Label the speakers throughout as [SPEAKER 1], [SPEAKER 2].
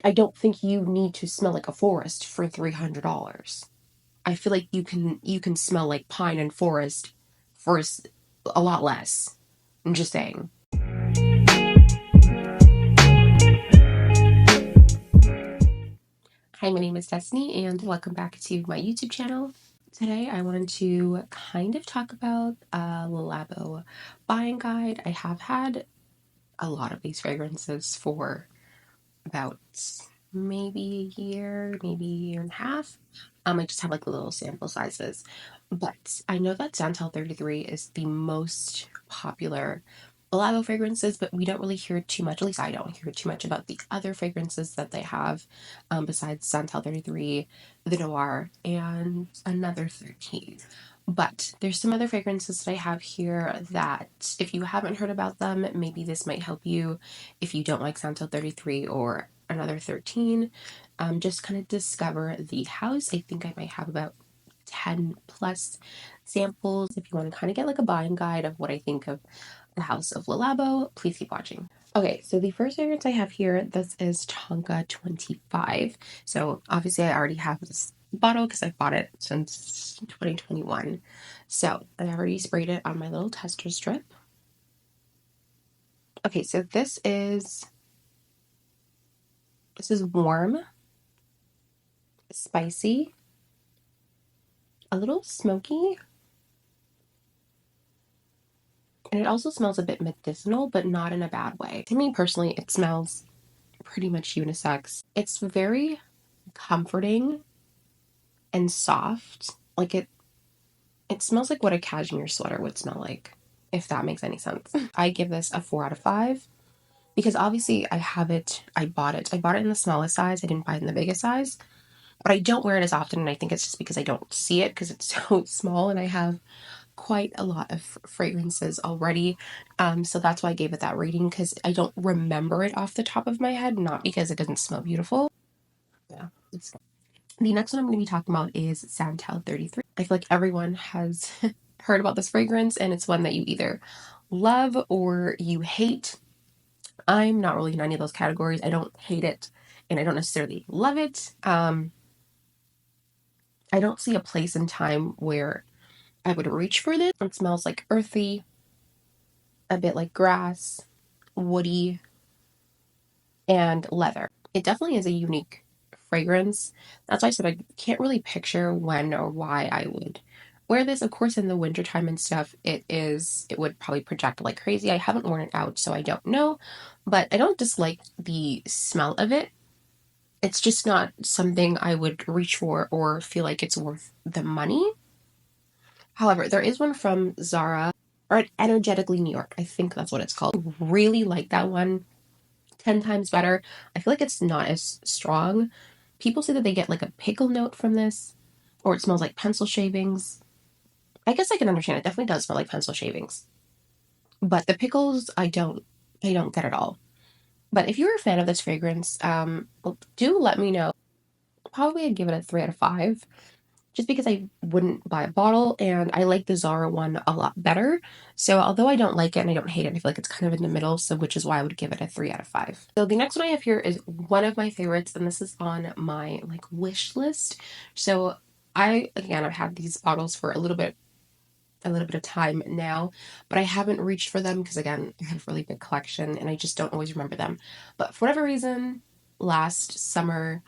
[SPEAKER 1] I don't think you need to smell like a forest for $300. I feel like you can smell like pine and forest for a lot less. I'm just saying. Hi, my name is Destiny, and welcome back to my YouTube channel. Today, I wanted to kind of talk about a Labo buying guide. I have had a lot of these fragrances for about maybe a year, maybe a year and a half. I just have like little sample sizes. But I know that Santal 33 is the most popular Labo fragrances, but we don't really hear too much, at least I don't hear too much about the other fragrances that they have besides Santal 33, the Noir, and another 13. But there's some other fragrances that I have here that if you haven't heard about them, maybe this might help you if you don't like Santal 33 or another 13. Just kind of discover the house. I think I might have about 10 plus samples. If you want to kind of get like a buying guide of what I think of the house of Labo, please keep watching. Okay, so the first fragrance I have here, this is Tonka 25. So obviously I already have this bottle because I've bought it since 2021. So I already sprayed it on my little tester strip. Okay, so this is warm, spicy, a little smoky, and it also smells a bit medicinal, but not in a bad way. To me personally, it smells pretty much unisex. It's very comforting and soft. Like it smells like what a cashmere sweater would smell like, if that makes any sense. I give this a 4 out of 5 because obviously I bought it. I bought it in the smallest size. I didn't buy it in the biggest size. But I don't wear it as often, and I think it's just because I don't see it because it's so small and I have quite a lot of fragrances already. So that's why I gave it that rating, because I don't remember it off the top of my head, not because it doesn't smell beautiful. Yeah. The next one I'm going to be talking about is Santal 33. I feel like everyone has heard about this fragrance, and it's one that you either love or you hate. I'm not really in any of those categories. I don't hate it, and I don't necessarily love it. I don't see a place in time where I would reach for this. It smells like earthy, a bit like grass, woody, and leather. It definitely is a unique fragrance. That's why I said I can't really picture when or why I would wear this. Of course, in the wintertime and stuff, it would probably project like crazy. I haven't worn it out, so I don't know. But I don't dislike the smell of it. It's just not something I would reach for or feel like it's worth the money. However, there is one from Zara or Energetically New York. I think that's what it's called. Really like that one. 10 times better. I feel like it's not as strong. People say that they get like a pickle note from this, or it smells like pencil shavings. I guess I can understand. It definitely does smell like pencil shavings. But the pickles, I don't get at all. But if you're a fan of this fragrance, do let me know. Probably I'd give it a 3 out of 5. Just because I wouldn't buy a bottle, and I like the Zara one a lot better. So although I don't like it and I don't hate it, I feel like it's kind of in the middle, so which is why I would give it a 3 out of 5. So the next one I have here is one of my favorites, and this is on my like wish list. So I've had these bottles for a little bit of time now, but I haven't reached for them because again, I have a really big collection and I just don't always remember them. But for whatever reason, last summer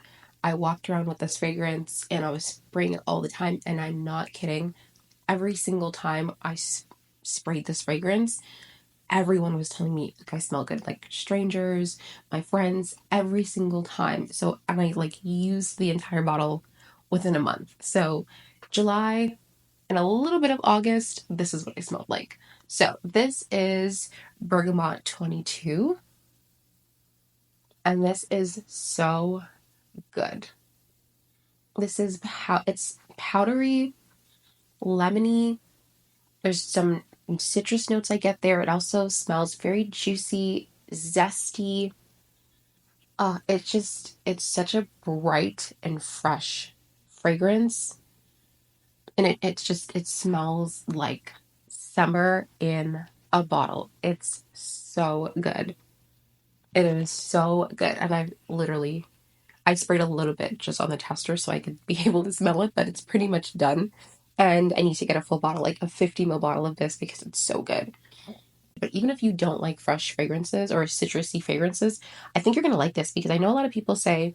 [SPEAKER 1] I walked around with this fragrance and I was spraying it all the time, and I'm not kidding. Every single time I sprayed this fragrance, everyone was telling me like I smell good, like strangers, my friends, every single time. So and I like used the entire bottle within a month. So July and a little bit of August, this is what I smelled like. So this is Bergamot 22, and this is so good. This is how it's powdery, lemony. There's some citrus notes I get there. It also smells very juicy, zesty. It's such a bright and fresh fragrance. And it smells like summer in a bottle. It's so good. It is so good. And I've literally I sprayed a little bit just on the tester so I could be able to smell it, but it's pretty much done. And I need to get a full bottle, like a 50 ml bottle of this because it's so good. But even if you don't like fresh fragrances or citrusy fragrances, I think you're going to like this because I know a lot of people say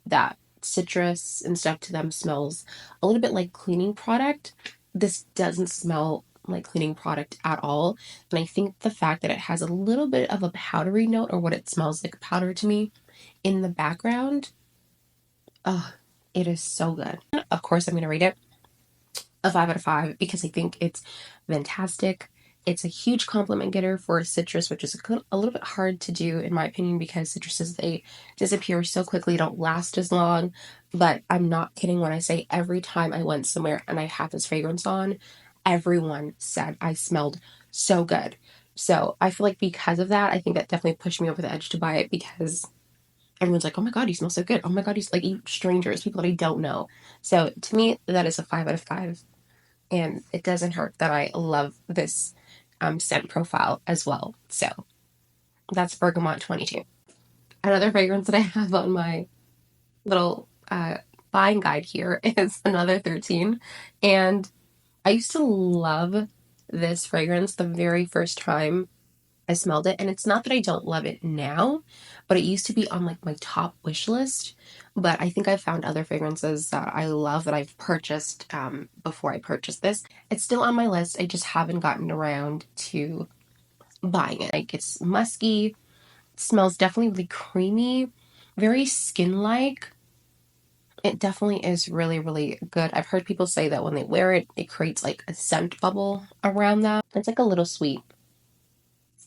[SPEAKER 1] that citrus and stuff to them smells a little bit like cleaning product. This doesn't smell like cleaning product at all. And I think the fact that it has a little bit of a powdery note, or what it smells like powder to me, in the background, oh, it is so good. Of course, I'm going to rate it a 5 out of 5 because I think it's fantastic. It's a huge compliment getter for citrus, which is a little bit hard to do in my opinion because citruses, they disappear so quickly, don't last as long. But I'm not kidding when I say every time I went somewhere and I had this fragrance on, everyone said I smelled so good. So I feel like because of that, I think that definitely pushed me over the edge to buy it because everyone's like, oh my God, you smell so good. Oh my God, he's like strangers, people that I don't know. So to me, that is a 5 out of 5. And it doesn't hurt that I love this scent profile as well. So that's Bergamot 22. Another fragrance that I have on my little buying guide here is another 13. And I used to love this fragrance the very first time I smelled it. And it's not that I don't love it now, but it used to be on like my top wish list. But I think I've found other fragrances that I love that I've purchased before I purchased this. It's still on my list. I just haven't gotten around to buying it. Like, it's musky. It smells definitely really creamy, very skin-like. It definitely is really, really good. I've heard people say that when they wear it, it creates like a scent bubble around that. It's like a little sweet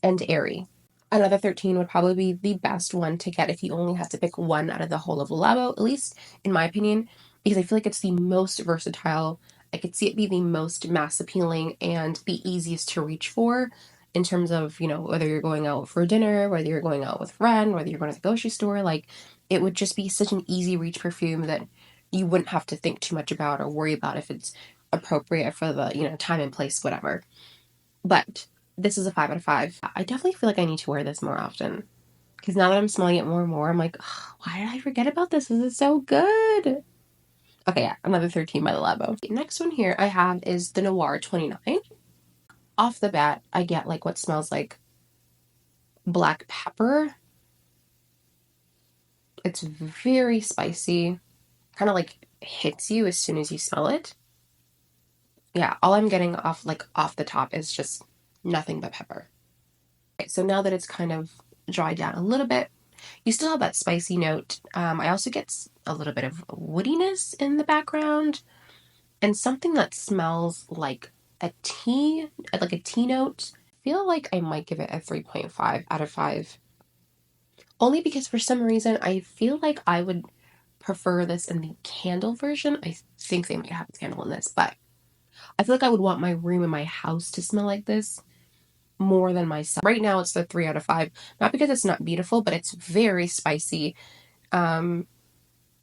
[SPEAKER 1] and airy. Another 13 would probably be the best one to get if you only have to pick one out of the whole of Labo, at least in my opinion, because I feel like it's the most versatile. I could see it be the most mass appealing and the easiest to reach for in terms of, you know, whether you're going out for dinner, whether you're going out with a friend, whether you're going to the grocery store. Like, it would just be such an easy reach perfume that you wouldn't have to think too much about or worry about if it's appropriate for the, you know, time and place, whatever. But this is a 5 out of 5. I definitely feel like I need to wear this more often. Because now that I'm smelling it more and more, I'm like, oh, why did I forget about this? This is so good. Okay, yeah, another 13 by the Labo. The next one here I have is the Noir 29. Off the bat, I get like what smells like black pepper. It's very spicy. Kind of like hits you as soon as you smell it. Yeah, all I'm getting off the top is just nothing but pepper. Okay, so now that it's kind of dried down a little bit, you still have that spicy note. I also get a little bit of woodiness in the background and something that smells like a tea, like a tea note. I feel like I might give it a 3.5 out of 5. Only because for some reason I feel like I would prefer this in the candle version. I think they might have a candle in this, but I feel like I would want my room and my house to smell like this more than myself. Right now it's the 3 out of 5. Not because it's not beautiful, but it's very spicy. Um,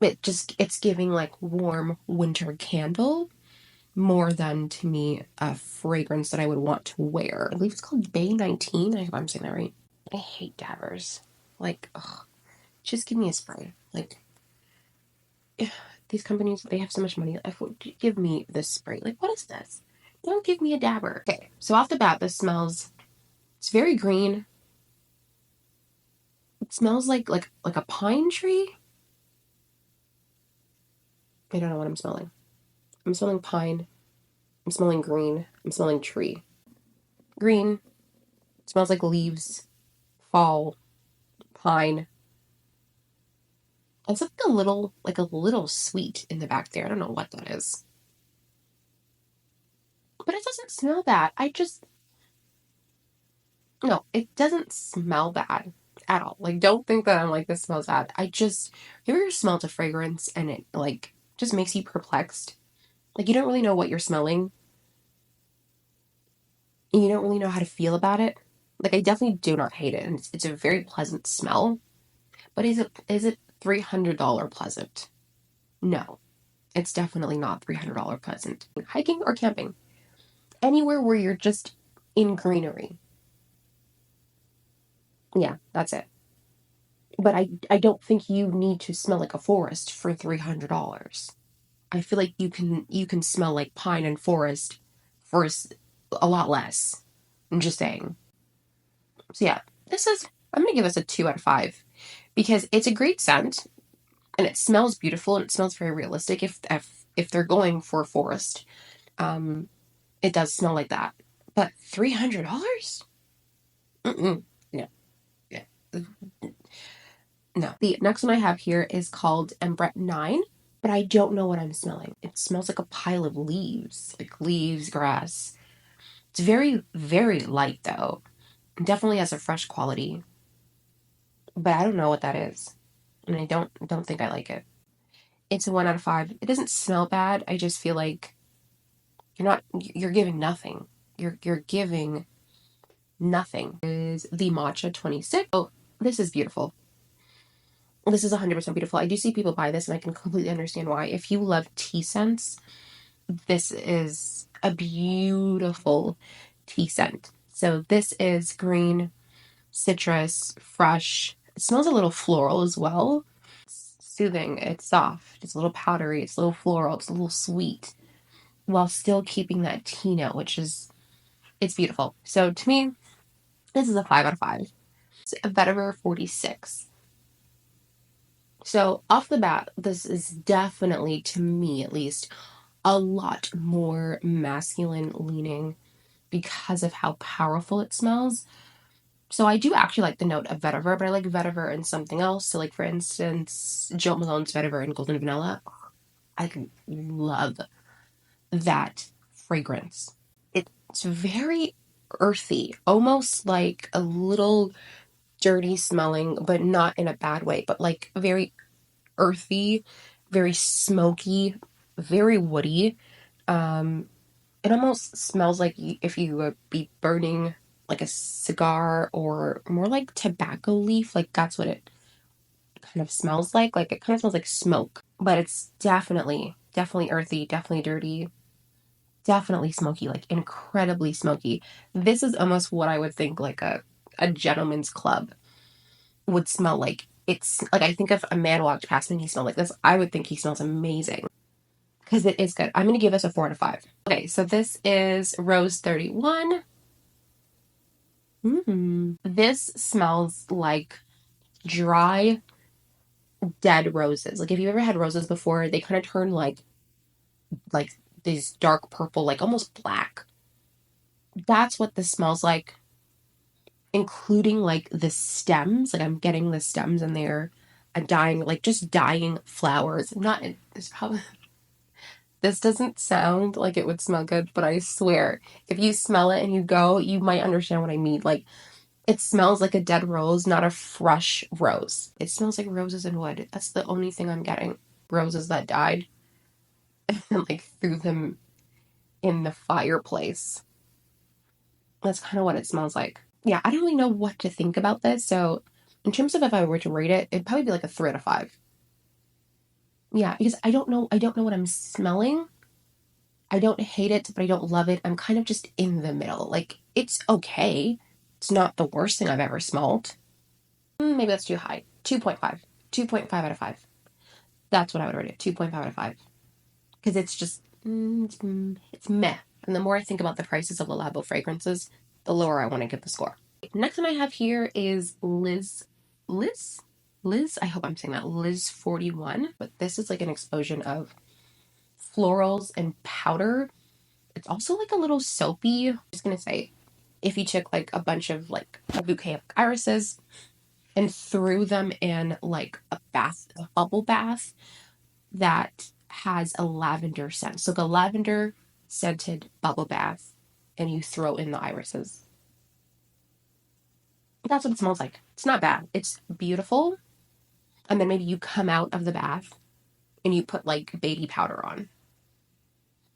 [SPEAKER 1] it's giving like warm winter candle more than to me a fragrance that I would want to wear. I believe it's called Baie 19. I hope I'm saying that right. I hate dabbers. Like, ugh, just give me a spray. Like, these companies, they have so much money. Give me this spray. Like, what is this? Don't give me a dabber. Okay, so off the bat, this smells. It's very green. It smells like a pine tree. I don't know what I'm smelling. I'm smelling pine. I'm smelling green. I'm smelling tree. Green. It smells like leaves. Fall. Pine. And something a little sweet in the back there. I don't know what that is. But it doesn't smell bad. No, it doesn't smell bad at all. Like, don't think that I'm like, this smells bad. Have you ever smelled a fragrance and it, like, just makes you perplexed? Like, you don't really know what you're smelling, and you don't really know how to feel about it. Like, I definitely do not hate it, and it's a very pleasant smell. But is it $300 pleasant? No, it's definitely not $300 pleasant. Hiking or camping, anywhere where you're just in greenery. Yeah, that's it. But I don't think you need to smell like a forest for $300. I feel like you can smell like pine and forest for a lot less. I'm just saying. So yeah, I'm gonna give this a 2 out of 5 because it's a great scent and it smells beautiful and it smells very realistic. If they're going for forest, um, it does smell like that. But $300? Mm-mm. No, yeah, no. The next one I have here is called Ambrette 9, but I don't know what I'm smelling. It smells like a pile of leaves, like leaves, grass. It's very, very light though. It definitely has a fresh quality, but I don't know what that is, and I don't think I like it. It's a 1 out of 5. It doesn't smell bad. I just feel like you're giving nothing. You're giving nothing. Is the Matcha 26. Oh, this is beautiful. This is 100% beautiful. I do see people buy this and I can completely understand why. If you love tea scents, this is a beautiful tea scent. So this is green, citrus, fresh. It smells a little floral as well. It's soothing. It's soft. It's a little powdery. It's a little floral. It's a little sweet, while still keeping that tea note, it's beautiful. So to me, this is a 5 out of 5. It's a Vetiver 46. So off the bat, this is definitely, to me at least, a lot more masculine leaning because of how powerful it smells. So I do actually like the note of vetiver, but I like vetiver and something else. So like for instance, Joe Malone's vetiver and golden vanilla. I can love that fragrance. It's very earthy, almost like a little dirty smelling, but not in a bad way, but like very earthy, very smoky, very woody. Um, it almost smells like if you would be burning like a cigar or more like tobacco leaf. Like that's what it kind of smells like. Like it kind of smells like smoke, but it's definitely earthy, definitely dirty, definitely smoky, like incredibly smoky. This is almost what I would think like a gentleman's club would smell like. It's like I think if a man walked past me and he smelled like this, I would think he smells amazing because it is good. I'm going to give this a 4 out of 5. Okay, so this is Rose 31. This smells like dry, dead roses. Like if you've ever had roses before, they kind of turn like these dark purple, like almost black. That's what this smells like, including like the stems. Like I'm getting the stems in there, a dying, like just dying flowers. Not it's probably this doesn't sound like it would smell good, but I swear, if you smell it and you go, you might understand what I mean. Like it smells like a dead rose, not a fresh rose. It smells like roses and wood. That's the only thing I'm getting. Roses that died and like threw them in the fireplace. That's kind of what it smells like. Yeah, I don't really know what to think about this. So, in terms of if I were to rate it, it'd probably be like a 3 out of 5. Yeah, because I don't know what I'm smelling. I don't hate it, but I don't love it. I'm kind of just in the middle. Like, it's okay. It's not the worst thing I've ever smelled. Maybe that's too high. 2.5. 2.5 out of 5. That's what I would rate it. 2.5 out of 5. Because it's just, it's meh. And the more I think about the prices of the Labo fragrances, the lower I want to give the score. Next one I have here is Liz? Liz? I hope I'm saying that. Liz 41. But this is like an explosion of florals and powder. It's also like a little soapy. I'm just going to say, if you took like a bunch of like a bouquet of irises and threw them in like a bubble bath that has a lavender scent. So the lavender scented bubble bath and you throw in the irises. That's what it smells like. It's not bad. It's beautiful. And then maybe you come out of the bath and you put like baby powder on.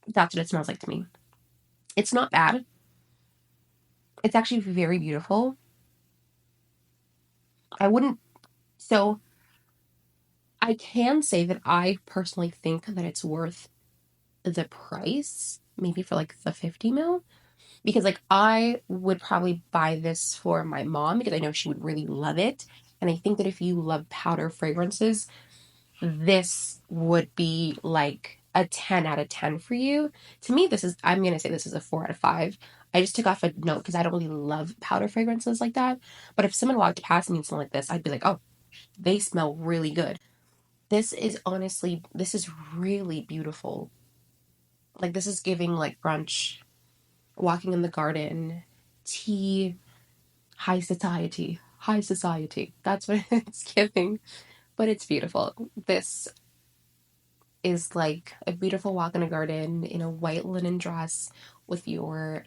[SPEAKER 1] That's what it smells like to me. It's not bad. It's actually very beautiful. I wouldn't, so I can say that I personally think that it's worth the price, maybe for like the 50 mil, because like I would probably buy this for my mom because I know she would really love it. And I think that if you love powder fragrances, this would be like a 10 out of 10 for you. To me, I'm going to say this is a 4 out of 5. I just took off a note because I don't really love powder fragrances like that. But if someone walked past me and smelled like this, I'd be like, oh, they smell really good. This is really beautiful. Like, this is giving like brunch, walking in the garden, tea, high society. High society. That's what it's giving. But it's beautiful. This is like a beautiful walk in a garden in a white linen dress with your,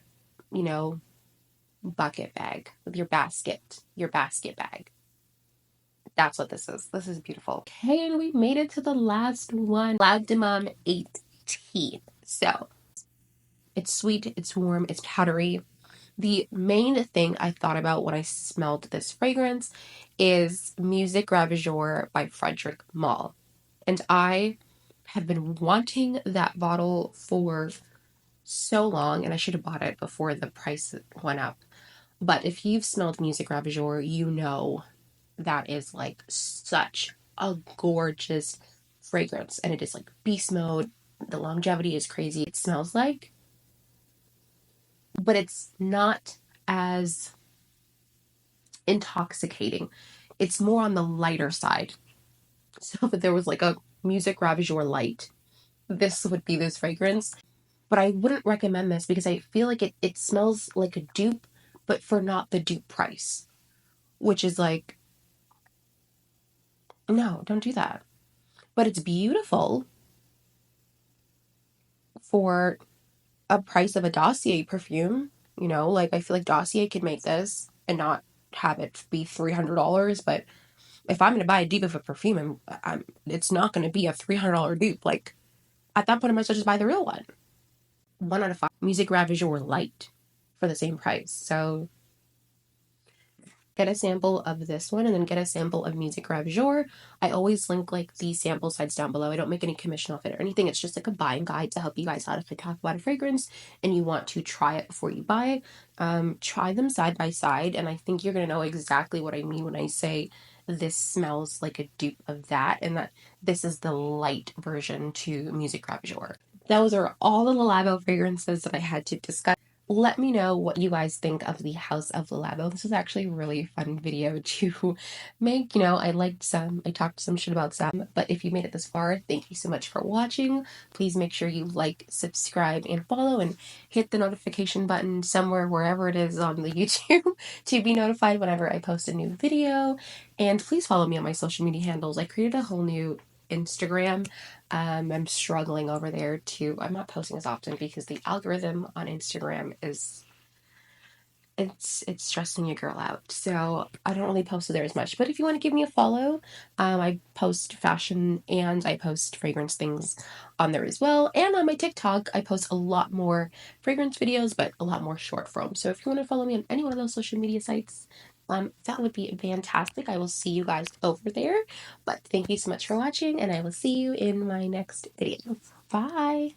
[SPEAKER 1] you know, bucket bag, with your basket bag. That's what this is. This is beautiful. Okay, and we made it to the last one, Labdanum 8T. So it's sweet, it's warm, it's powdery. The main thing I thought about when I smelled this fragrance is Music Ravageur by Frederic Malle. And I have been wanting that bottle for so long, and I should have bought it before the price went up. But if you've smelled Music Ravageur, you know that is like such a gorgeous fragrance. And it is like beast mode. The longevity is crazy. It smells like, but it's not as intoxicating. It's more on the lighter side. So if there was like a Music Ravageur light, this would be this fragrance. But I wouldn't recommend this because I feel like it smells like a dupe, but for not the dupe price. Which is like, no, don't do that. But it's beautiful for a price of a Dossier perfume. You know, like I feel like Dossier could make this and not have it be $300. But if I'm going to buy a dupe of a perfume, it's not going to be a $300 dupe. Like at that point, I might as well just buy the real one. 1 out of 5. Music Ravageur Light for the same price. So get a sample of this one and then get a sample of Music Ravageur. I always link like the sample sites down below. I don't make any commission off it or anything. It's just like a buying guide to help you guys out if I talk about a fragrance and you want to try it before you buy. Try them side by side, and I think you're going to know exactly what I mean when I say this smells like a dupe of that, and that this is the light version to Music Ravageur. Those are all of the Labo fragrances that I had to discuss. Let me know what you guys think of the House of Labo. This is actually a really fun video to make. You know, I liked some, I talked some shit about some, but if you made it this far, thank you so much for watching. Please make sure you like, subscribe, and follow, and hit the notification button somewhere, wherever it is on the YouTube, to be notified whenever I post a new video. And please follow me on my social media handles. I created a whole new Instagram. I'm struggling over there too. I'm not posting as often because the algorithm on Instagram is it's stressing your girl out. So I don't really post there as much. But if you want to give me a follow, I post fashion and I post fragrance things on there as well. And on my TikTok, I post a lot more fragrance videos, but a lot more short form. So if you want to follow me on any one of those social media sites, that would be fantastic. I will see you guys over there. But thank you so much for watching, and I will see you in my next video. Bye!